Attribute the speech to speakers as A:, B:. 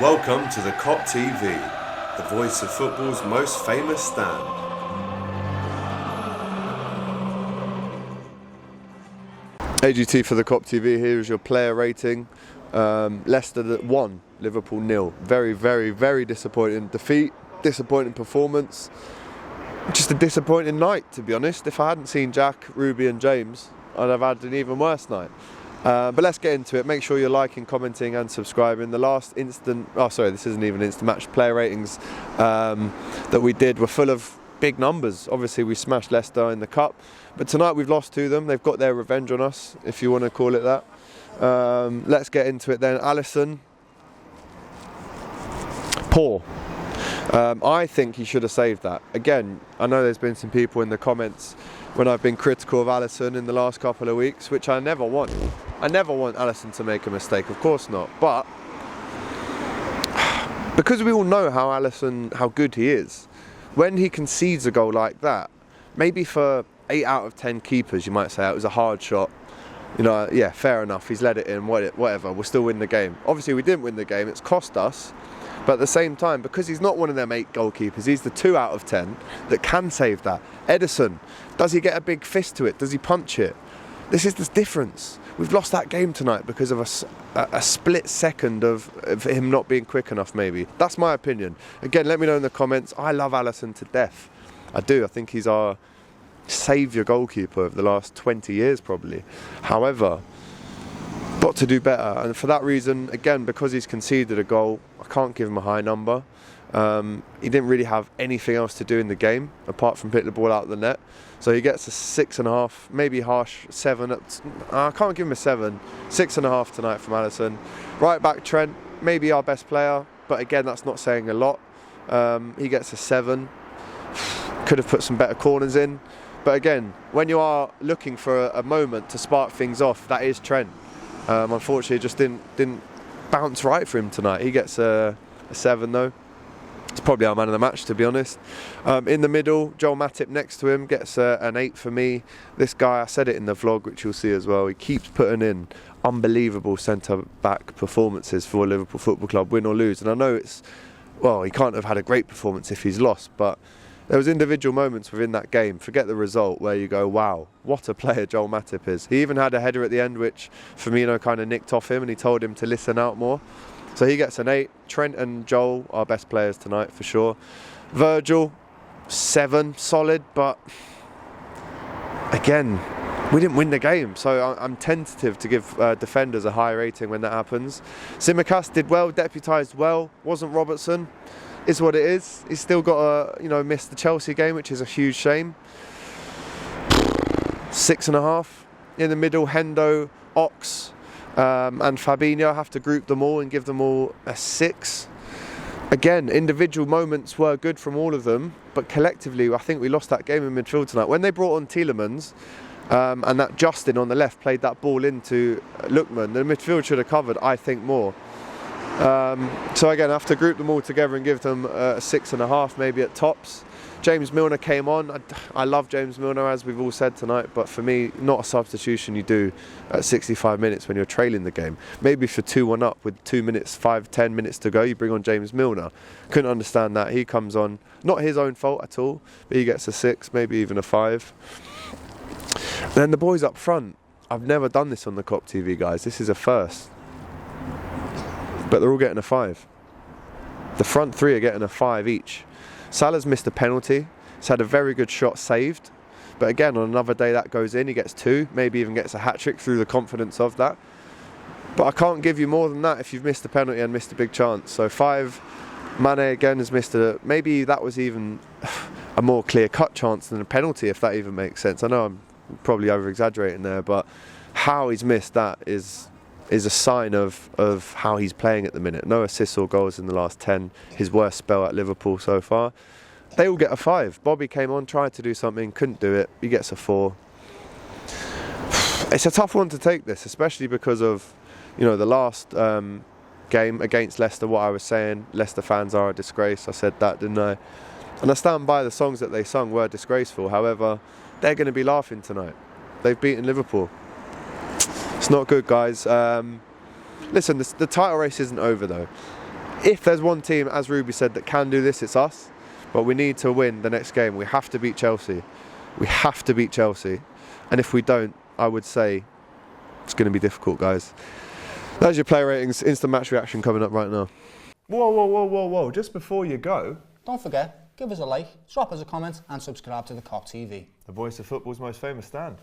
A: Welcome to the Kop TV, the voice of football's most famous stand.
B: AGT for the Kop TV. Here is your player rating. Leicester 1, Liverpool 0. Very, very, very disappointing defeat, disappointing performance. Just a disappointing night, to be honest. If I hadn't seen Jack, Ruby and James, I'd have had an even worse night. But let's get into it. Make sure you're liking, commenting and subscribing. The last this isn't even instant match player ratings that we did were full of big numbers. Obviously we smashed Leicester in the cup, but tonight we've lost to them. They've got their revenge on us, if you want to call it that. Let's get into it then. Alisson, poor. I think he should have saved that. Again, I know there's been some people in the comments when I've been critical of Alisson in the last couple of weeks, which I never want. I never want Alisson to make a mistake, of course not. But because we all know how good he is, when he concedes a goal like that, maybe for 8 out of 10 keepers, you might say it was a hard shot. You know, yeah, fair enough. He's let it in, whatever. We'll still win the game. Obviously, we didn't win the game. It's cost us. But at the same time, because he's not one of them 8 goalkeepers, he's the 2 out of 10 that can save that. Edison, does he get a big fist to it? Does he punch it? This is the difference. We've lost that game tonight because of a split second of him not being quick enough, maybe. That's my opinion. Again, let me know in the comments. I love Alisson to death. I do. I think he's our saviour goalkeeper of the last 20 years, probably. However, got to do better, and for that reason, again, because he's conceded a goal, I can't give him a high number. He didn't really have anything else to do in the game apart from pick the ball out of the net, so he gets a 6.5, maybe harsh 7. I can't give him a 7. 6.5 tonight from Alisson. Right back Trent, maybe our best player, but again, that's not saying a lot. He gets a 7. Could have put some better corners in, but again, when you are looking for a moment to spark things off, that is Trent. Unfortunately, it just didn't bounce right for him tonight. He gets a 7 though. It's probably our man of the match, to be honest. In the middle, Joel Matip next to him gets an 8 for me. This guy, I said it in the vlog, which you'll see as well, he keeps putting in unbelievable centre-back performances for Liverpool Football Club, win or lose. And I know he can't have had a great performance if he's lost, but there was individual moments within that game, forget the result, where you go, wow, what a player Joel Matip is. He even had a header at the end which Firmino kind of nicked off him, and he told him to listen out more. So he gets an 8. Trent and Joel are best players tonight for sure. Virgil, 7, solid, but again, we didn't win the game, so I'm tentative to give defenders a high rating when that happens. Tsimikas did well, deputised well, wasn't Robertson. Is what it is. He's still got to, miss the Chelsea game, which is a huge shame. 6.5. In the middle, Hendo, Ox, and Fabinho. I have to group them all and give them all a 6. Again, individual moments were good from all of them, but collectively, I think we lost that game in midfield tonight. When they brought on Tielemans, and that Justin on the left played that ball into Lookman, the midfield should have covered, I think, more. So again, I have to group them all together and give them a 6.5, maybe at tops. James Milner came on. I love James Milner, as we've all said tonight, but for me, not a substitution you do at 65 minutes when you're trailing the game. Maybe if you're 2-1 up with 2 minutes, 10 minutes to go, you bring on James Milner. Couldn't understand that. He comes on, not his own fault at all, but he gets a 6, maybe even a 5. Then the boys up front. I've never done this on the Kop TV, guys. This is a first. But they're all getting a 5. The front 3 are getting a 5 each. Salah's missed a penalty. He's had a very good shot saved. But again, on another day that goes in, he gets 2, maybe even gets a hat-trick through the confidence of that. But I can't give you more than that if you've missed a penalty and missed a big chance. So 5, Mane again has missed maybe that was even a more clear-cut chance than a penalty, if that even makes sense. I know I'm probably over-exaggerating there, but how he's missed that is a sign of how he's playing at the minute. No assists or goals in the last 10. His worst spell at Liverpool so far. They all get a 5. Bobby came on, tried to do something, couldn't do it. He gets a 4. It's a tough one to take this, especially because of, the last game against Leicester, what I was saying, Leicester fans are a disgrace. I said that, didn't I? And I stand by the songs that they sung were disgraceful. However, they're going to be laughing tonight. They've beaten Liverpool. It's not good, guys. Listen, the title race isn't over though. If there's one team, as Ruby said, that can do this, it's us. But we need to win the next game. We have to beat Chelsea. We have to beat Chelsea. And if we don't, I would say it's going to be difficult, guys. That's your player ratings. Instant match reaction coming up right now. Whoa. Just before you go,
C: don't forget, give us a like, drop us a comment and subscribe to the Kop TV.
B: The voice of football's most famous stand.